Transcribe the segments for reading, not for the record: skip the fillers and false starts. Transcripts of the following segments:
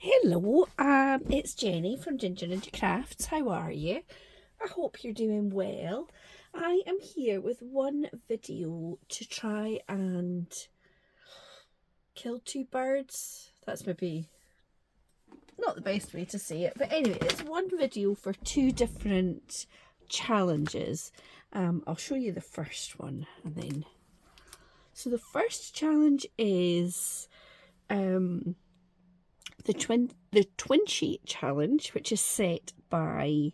Hello, it's Jenny from Ginger Ninja Crafts. How are you? I hope you're doing well. I am here with one video to try and kill two birds. That's maybe not the best way to say it, but anyway, it's one video for two different challenges. I'll show you the first one and then. So the first challenge is the twin sheet challenge, which is set by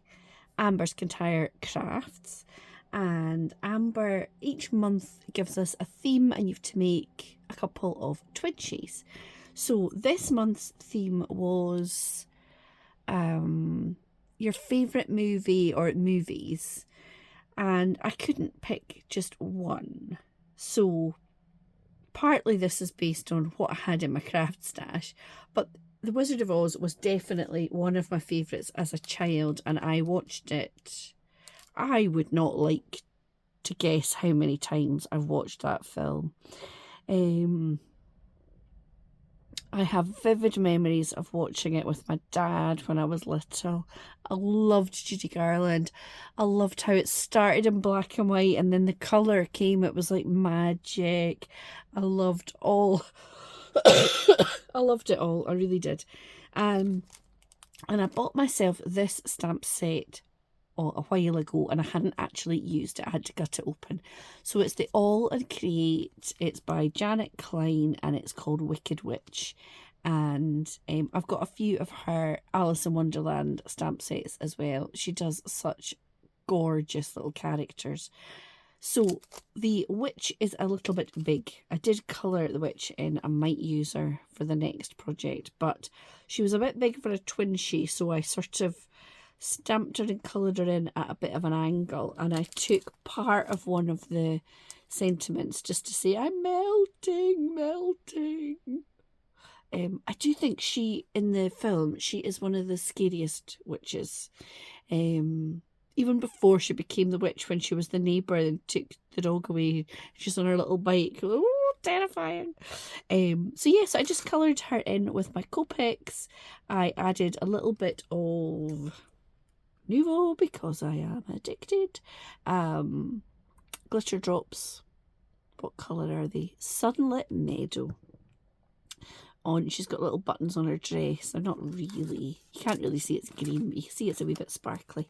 Amber's Kintyre Crafts, and Amber each month gives us a theme and you have to make a couple of twin sheets. So this month's theme was your favourite movie or movies, and I couldn't pick just one. So partly this is based on what I had in my craft stash, but The Wizard of Oz was definitely one of my favourites as a child, and I watched it. I would not like to guess how many times I've watched that film. I have vivid memories of watching it with my dad when I was little. I loved Judy Garland. I loved how it started in black and white and then the colour came. It was like magic. I loved all. I loved it all. I really did. And I bought myself this stamp set a while ago and I hadn't actually used it. I had to cut it open. So it's the All and Create. It's by Janet Klein and it's called Wicked Witch. And I've got a few of her Alice in Wonderland stamp sets as well. She does such gorgeous little characters. So the witch is a little bit big. I did colour the witch in. I might use her for the next project, but she was a bit big for a twin sheet, so I sort of stamped her and coloured her in at a bit of an angle, and I took part of one of the sentiments just to say, I'm melting, melting. I do think she, in the film, she is one of the scariest witches. Even before she became the witch, when she was the neighbour and took the dog away, she's on her little bike. Oh, terrifying. So yes, I just coloured her in with my Copics. I added a little bit of Nuvo because I am addicted. Glitter drops. What colour are they? Sunlit Meadow. On, she's got little buttons on her dress. They're not really, you can't really see it's green, but you can see it's a wee bit sparkly.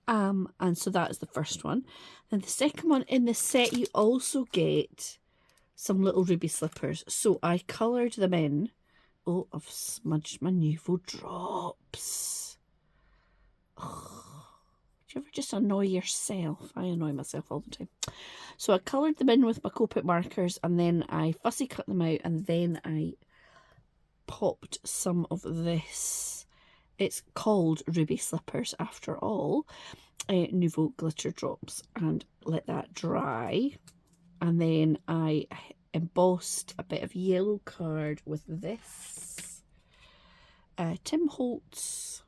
And so that is the first one. Then the second one in the set, you also get some little ruby slippers. So I coloured them in. Oh, I've smudged my Nuvo drops. Oh, do you ever just annoy yourself? I annoy myself all the time. So I coloured them in with my Copic markers and then I fussy cut them out and then I popped some of this. It's called Ruby Slippers after all. Nuvo glitter drops, and let that dry. And then I embossed a bit of yellow card with this Tim Holtz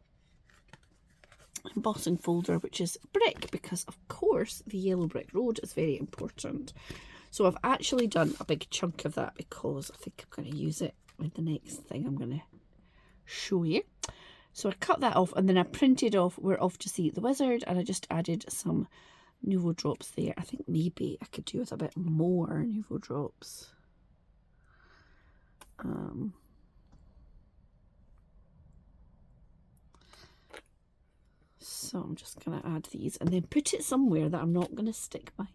embossing folder, which is brick, because of course the yellow brick road is very important. So I've actually done a big chunk of that because I think I'm going to use it with the next thing I'm going to show you. So I cut that off and then I printed off We're Off to See the Wizard, and I just added some Nuvo drops there. I think maybe I could do with a bit more Nuvo drops. So I'm just going to add these and then put it somewhere that I'm not going to stick my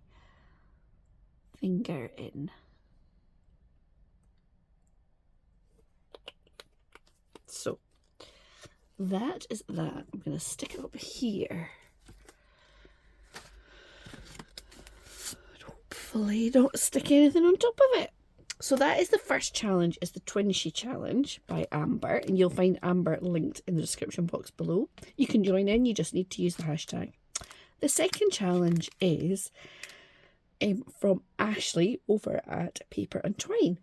finger in. So that is that. I'm going to stick it up here. Hopefully don't stick anything on top of it. So that is the first challenge, is the Twin Sheet Challenge by Amber, and you'll find Amber linked in the description box below. You can join in, you just need to use the hashtag. The second challenge is from Ashley over at Paper and Twine.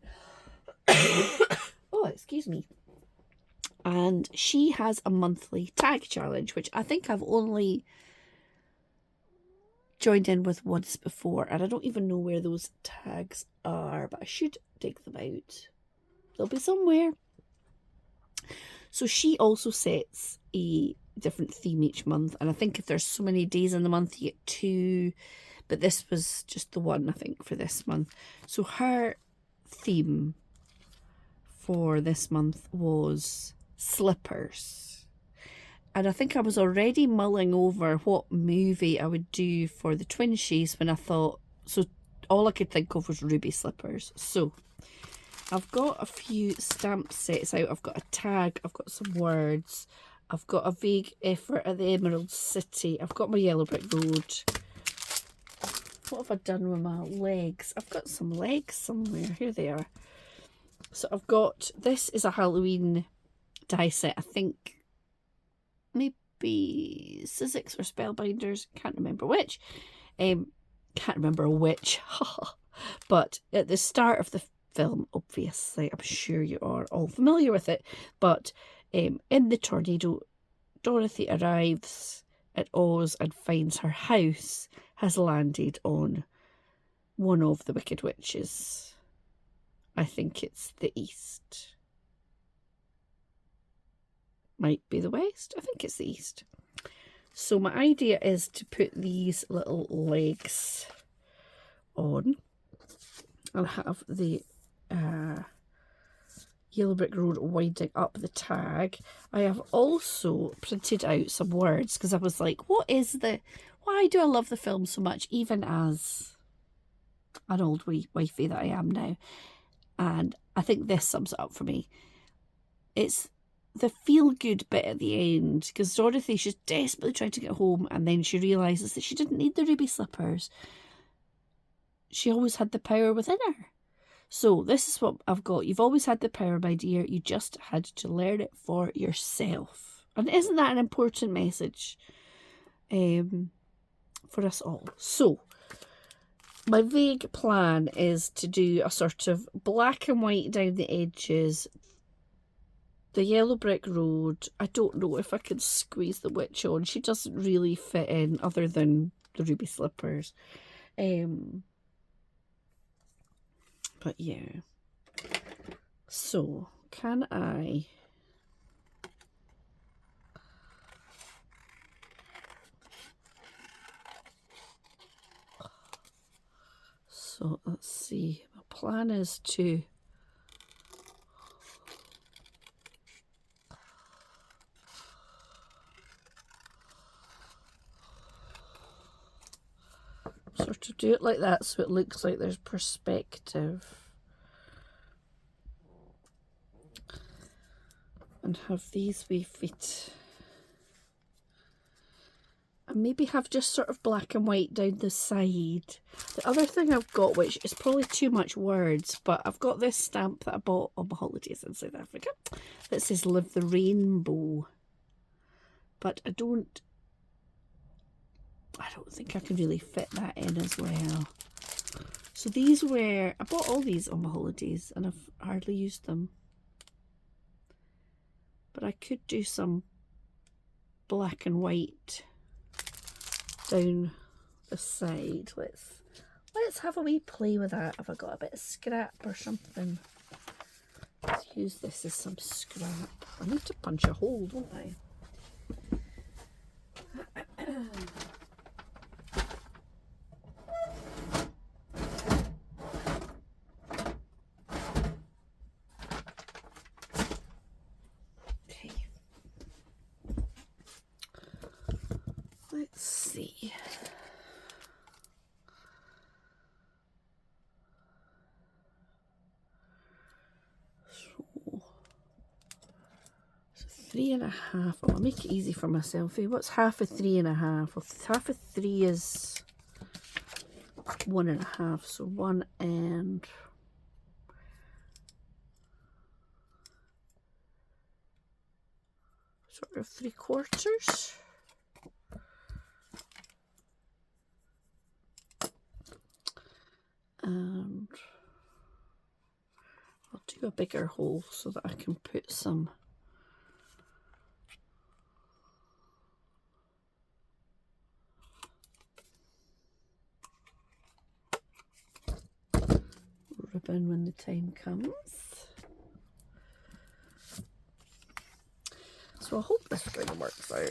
Oh, excuse me. And she has a monthly tag challenge, which I think I've only joined in with once before, and I don't even know where those tags are, but I should dig them out. They'll be somewhere. So she also sets a different theme each month, and I think if there's so many days in the month, you get 2, but this was just the one, I think, for this month. So her theme for this month was slippers. And I think I was already mulling over what movie I would do for the Twinsies when I thought, so all I could think of was ruby slippers. So I've got a few stamp sets out. I've got a tag, I've got some words, I've got a vague effort at the Emerald City, I've got my Yellow Brick Road. What have I done with my legs? I've got some legs somewhere. Here they are. So I've got, this is a Halloween die set. I think maybe Sizzix or Spellbinders. Can't remember which. Can't remember which. But at the start of the film, obviously, I'm sure you are all familiar with it. But in the tornado, Dorothy arrives at Oz and finds her house has landed on one of the Wicked Witches. I think it's the east. Might be the west. I think it's the east. So my idea is to put these little legs on and have the Yellow Brick Road winding up the tag. I have also printed out some words because I was like, why do I love the film so much, even as an old wifey that I am now? And I think this sums it up for me. It's the feel-good bit at the end, because Dorothy, she's desperately trying to get home, and then she realises that she didn't need the ruby slippers. She always had the power within her. So this is what I've got. You've always had the power, my dear. You just had to learn it for yourself. And isn't that an important message for us all? So my vague plan is to do a sort of black and white down the edges. The Yellow Brick Road, I don't know if I can squeeze the witch on. She doesn't really fit in other than the ruby slippers. But yeah. So, can I... So, let's see. My plan is to... sort of do it like that so it looks like there's perspective. And have these wee feet. And maybe have just sort of black and white down the side. The other thing I've got, which is probably too much words, but I've got this stamp that I bought on my holidays in South Africa that says Live the Rainbow. But I don't think I can really fit that in as well. So these were, I bought all these on my holidays and I've hardly used them. But I could do some black and white down the side. Let's have a wee play with that. Have I got a bit of scrap or something? Let's use this as some scrap. I need to punch a hole, don't I? Let's see. So 3.5. I'll make it easy for myself. What's half of 3.5? Well, half of 3 is 1.5. So 1 and sort of 3/4. And I'll do a bigger hole so that I can put some ribbon when the time comes. So I hope this kind of works out.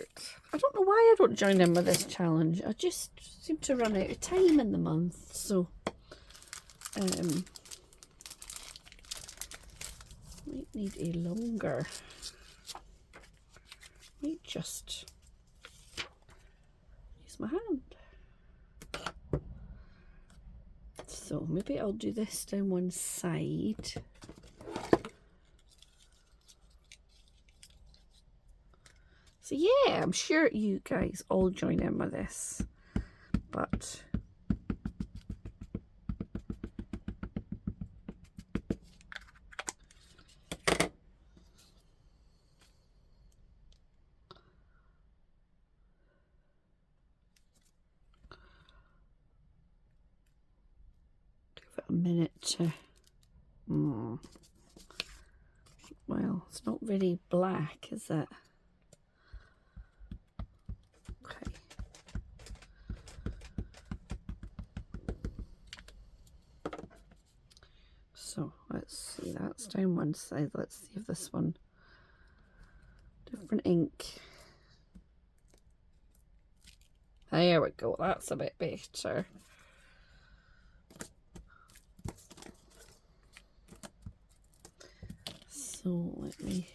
I don't know why I don't join in with this challenge. I just seem to run out of time in the month. So might need a longer. Might just use my hand. So maybe I'll do this down one side. So yeah, I'm sure you guys all join in with this, but give it a minute to, well, it's not very black, is it? Okay. So let's see, that's down one side. Let's see if this one, different ink. There we go, that's a bit better. So let me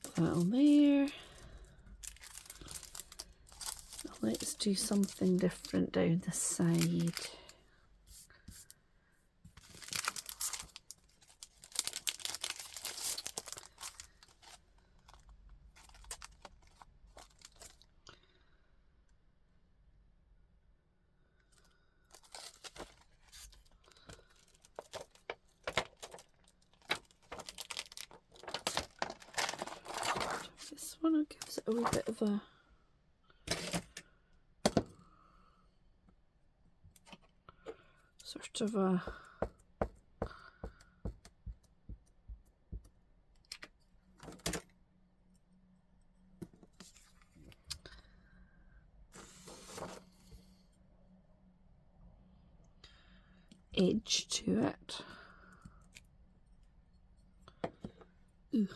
put that on there. Let's do something different down the side. This one gives it a wee bit of a sort of a edge to it. Ooh.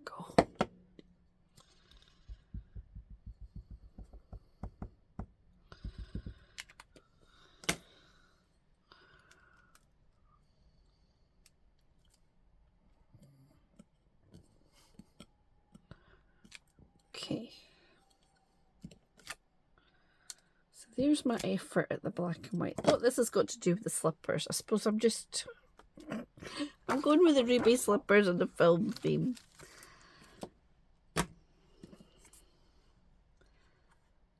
Go. Okay. So there's my effort at the black and white. What this has got to do with the slippers. I suppose I'm going with the Ruby slippers and the film theme.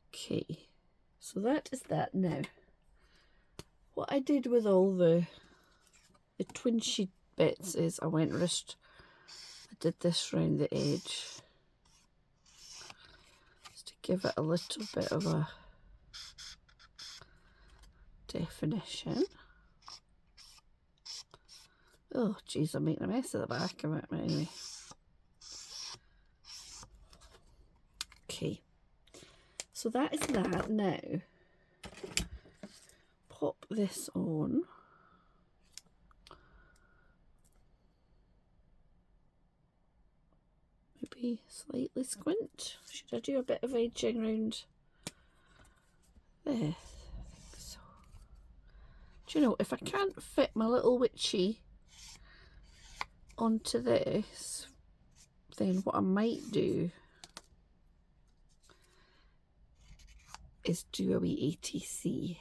Okay, so that is that now. What I did with all the twin sheet bits is I did this round the edge just to give it a little bit of a definition. Oh geez, I'm making a mess of the back of it, but anyway. Okay, so that is that. Now pop this on. Maybe slightly squint. Should I do a bit of edging around this? I think so. Do you know, if I can't fit my little witchy onto this, then what I might do is do a wee ATC.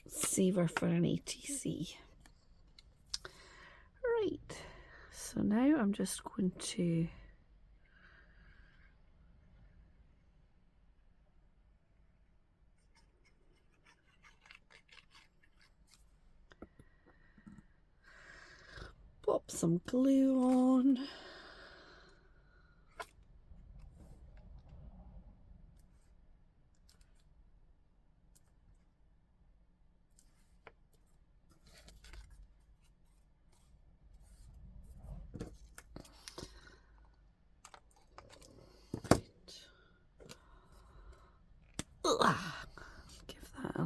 Save her for an ATC. Right, so now I'm just going to pop some glue on.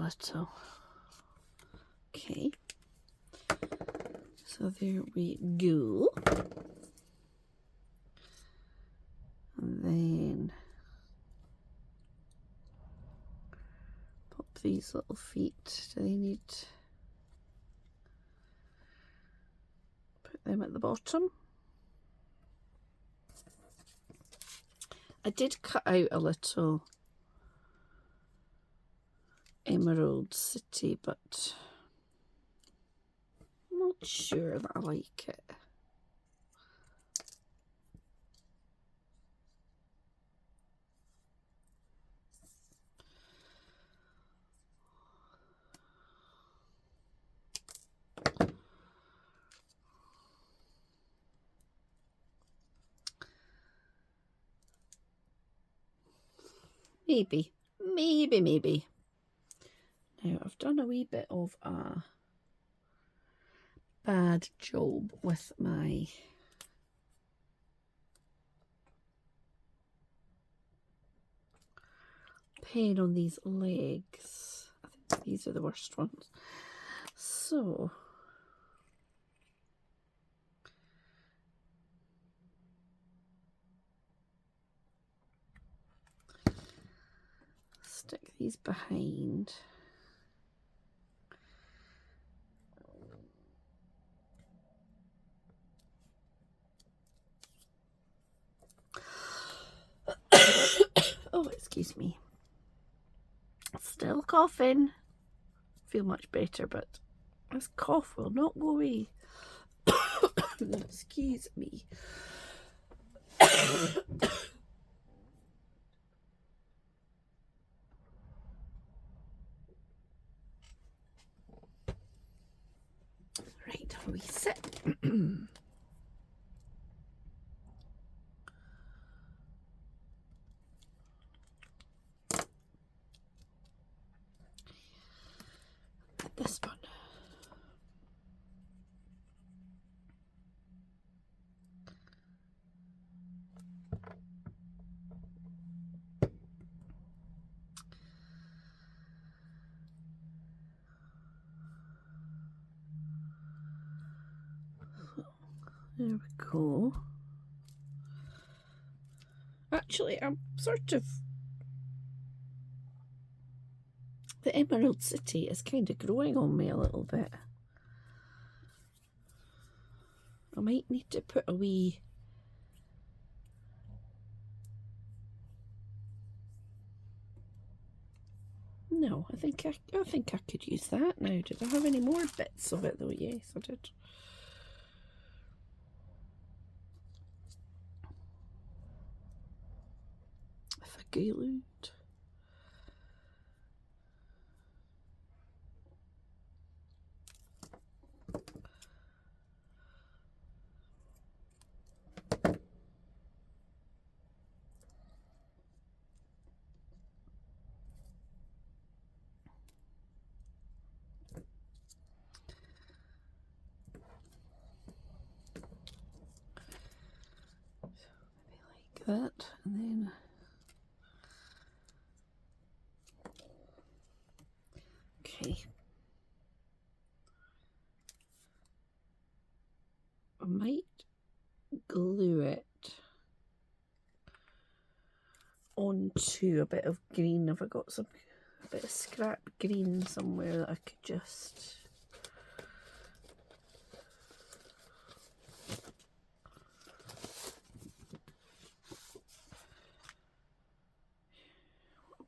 little. Okay, so there we go. And then pop these little feet. Do they need... Put them at the bottom. I did cut out a little Emerald City, but I'm not sure that I like it. Maybe. Now, I've done a wee bit of a bad job with my pen on these legs. I think these are the worst ones. So, stick these behind. Oh, excuse me. Still coughing. Feel much better, but this cough will not go away. Excuse me. Right, we sit. This one. There we go. Actually, I'm sort of... The Emerald City is kind of growing on me a little bit. I might need to put a wee... No, I think I could use that now. Did I have any more bits of it though? Yes, I did. If I glued. That, and then okay, I might glue it onto a bit of green. Have I got a bit of scrap green somewhere that I could just...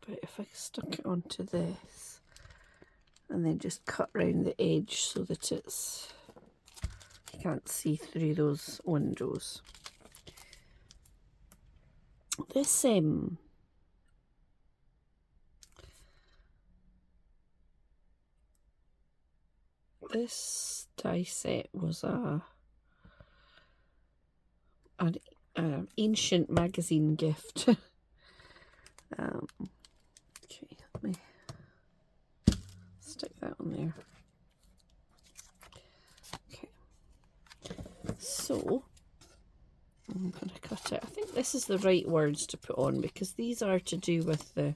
But if I stuck it onto this and then just cut round the edge so that it's... you can't see through those windows. This die set was an ancient magazine gift. Okay, let me stick that on there. Okay, so I'm going to cut it. I think this is the right words to put on because these are to do with the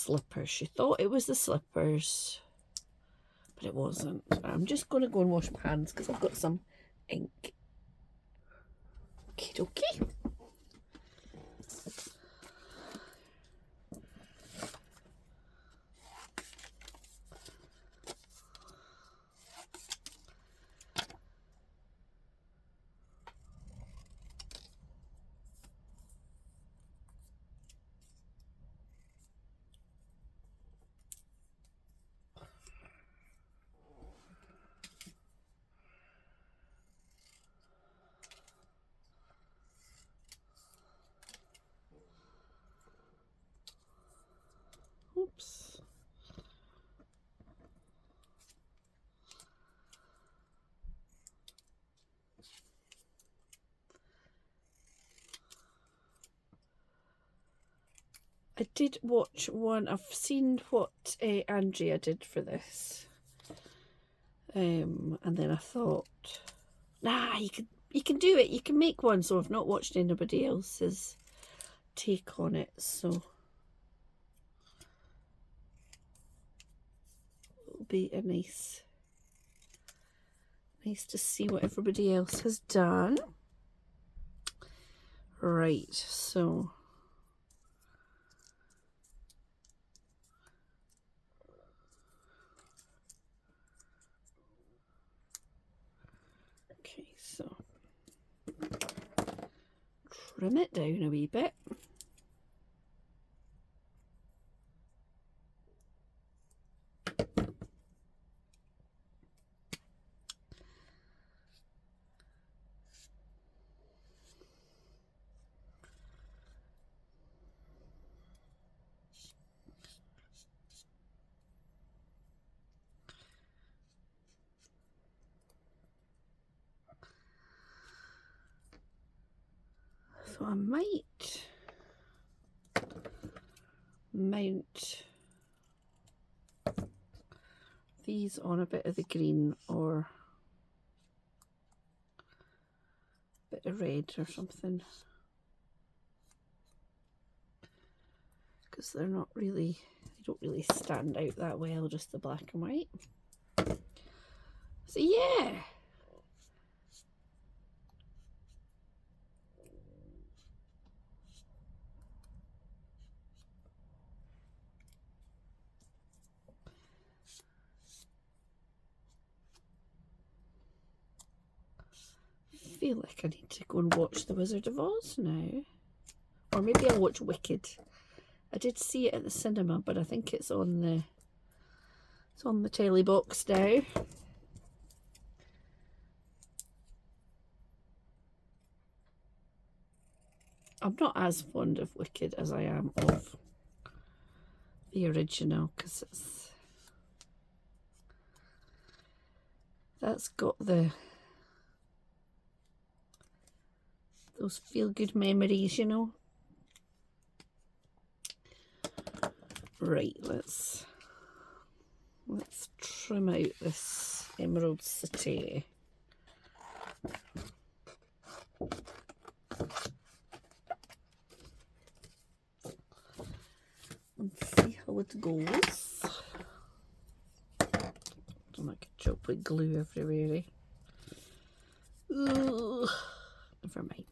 slippers. She thought it was the slippers, but it wasn't. I'm just going to go and wash my hands because I've got some ink. Okie dokie. Oops. I did watch one. I've seen what Andrea did for this, and then I thought, nah, you can do it. You can make one. So I've not watched anybody else's take on it. So it'll be a nice to see what everybody else has done. Right. So. Okay, so trim it down a wee bit. So I might mount these on a bit of the green or a bit of red or something, because they're not really, they don't really stand out that well, just the black and white. So yeah. I feel like I need to go and watch The Wizard of Oz now. Or maybe I'll watch Wicked. I did see it at the cinema, but I think it's on the telly box now. I'm not as fond of Wicked as I am of the original, because that's got those feel-good memories, you know. Right, let's trim out this Emerald City. And see how it goes. Don't like a job with glue everywhere, eh? Ugh, never mind.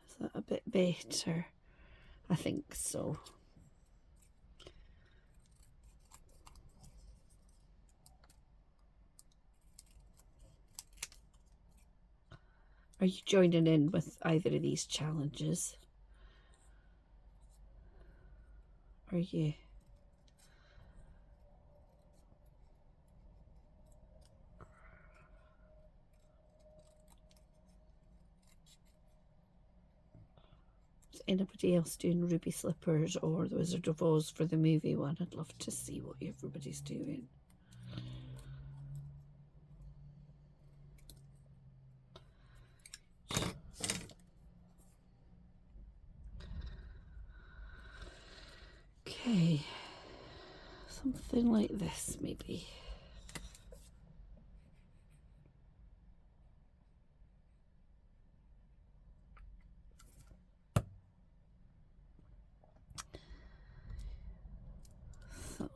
Is that a bit better? I think so. Are you joining in with either of these challenges? Are you? anybody else doing Ruby Slippers or The Wizard of Oz for the movie one. I'd love to see what everybody's doing. Okay, something like this maybe. So,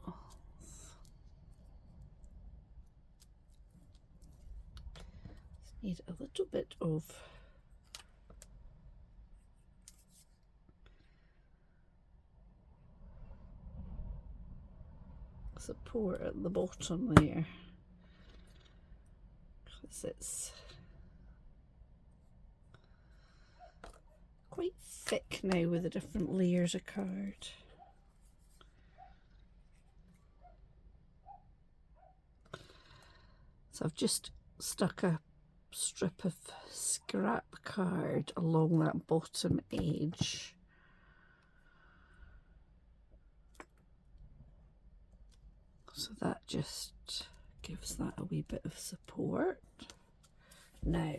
need a little bit of support at the bottom there, because it's quite thick now with the different layers of card. So I've just stuck a strip of scrap card along that bottom edge. So that just gives that a wee bit of support. Now,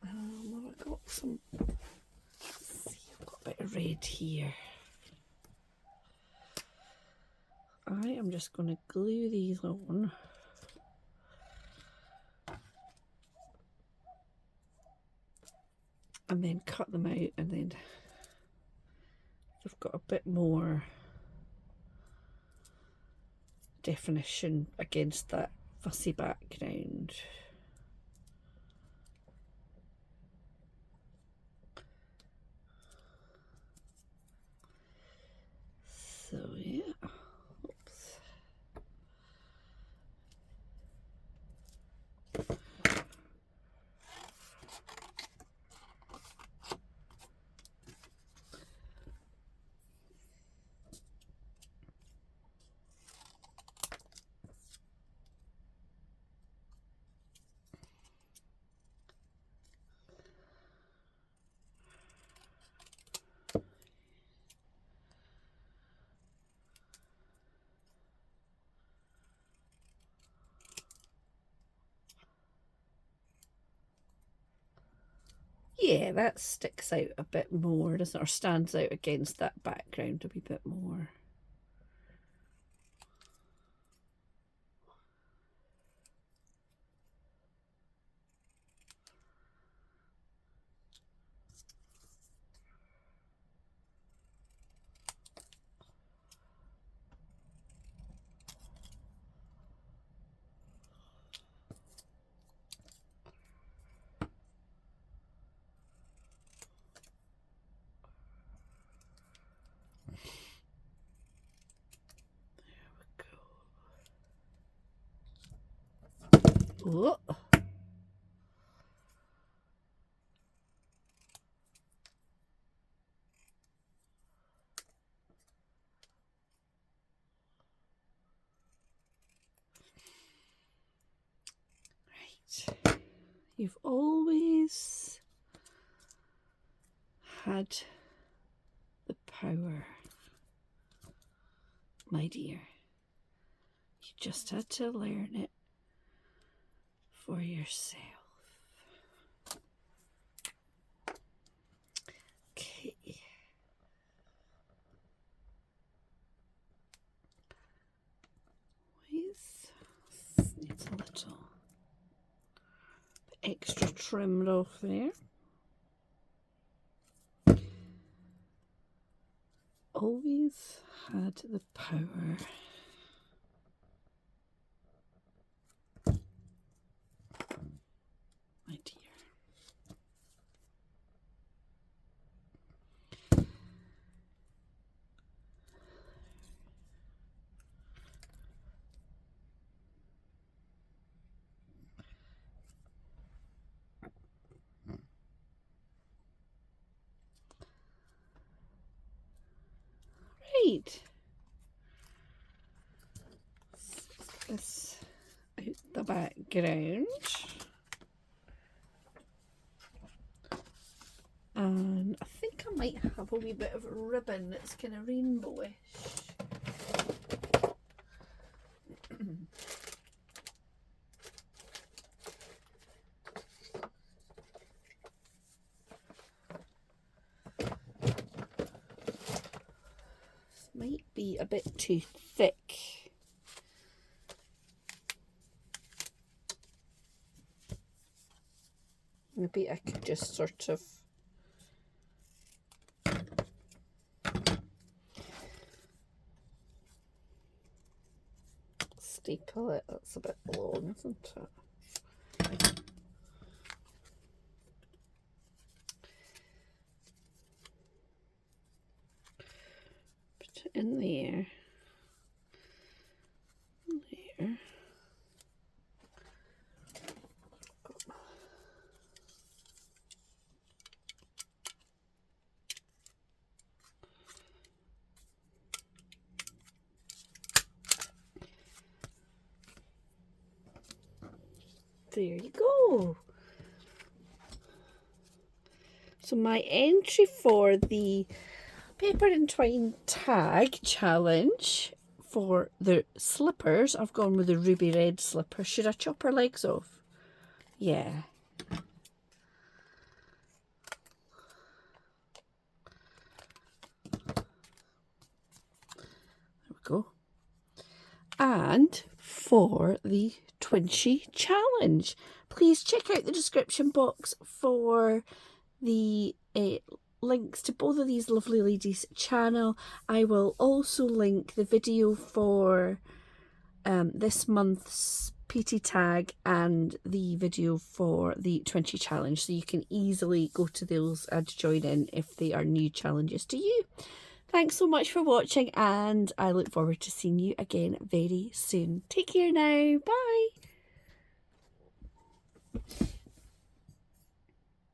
I've got some, let's see, I've got a bit of red here. I am just going to glue these on. And then cut them out, and then you've got a bit more definition against that fussy background. So yeah, oops. Yeah, that sticks out a bit more, doesn't it? Or stands out against that background a wee bit more. Oh. Right. You've always had the power, my dear. You just had to learn it for yourself. Okay. Needs a little extra trimmed off there. Always had the power. My dear. Right. This out the background. And I think I might have a wee bit of ribbon that's kind of rainbowish. This might be a bit too thick. Maybe I could just sort of staple it. That's a bit long, isn't it? Put it in there. There. There you go. So my entry for the Paper and Twine tag challenge for the slippers, I've gone with the ruby red slipper. Should I chop her legs off? Yeah. There we go. And for the Twinchy challenge, please check out the description box for the links to both of these lovely ladies' channel. I will also link the video for this month's PT tag and the video for the Twinchy challenge, so you can easily go to those and join in if they are new challenges to you. Thanks so much for watching, and I look forward to seeing you again very soon. Take care now. Bye.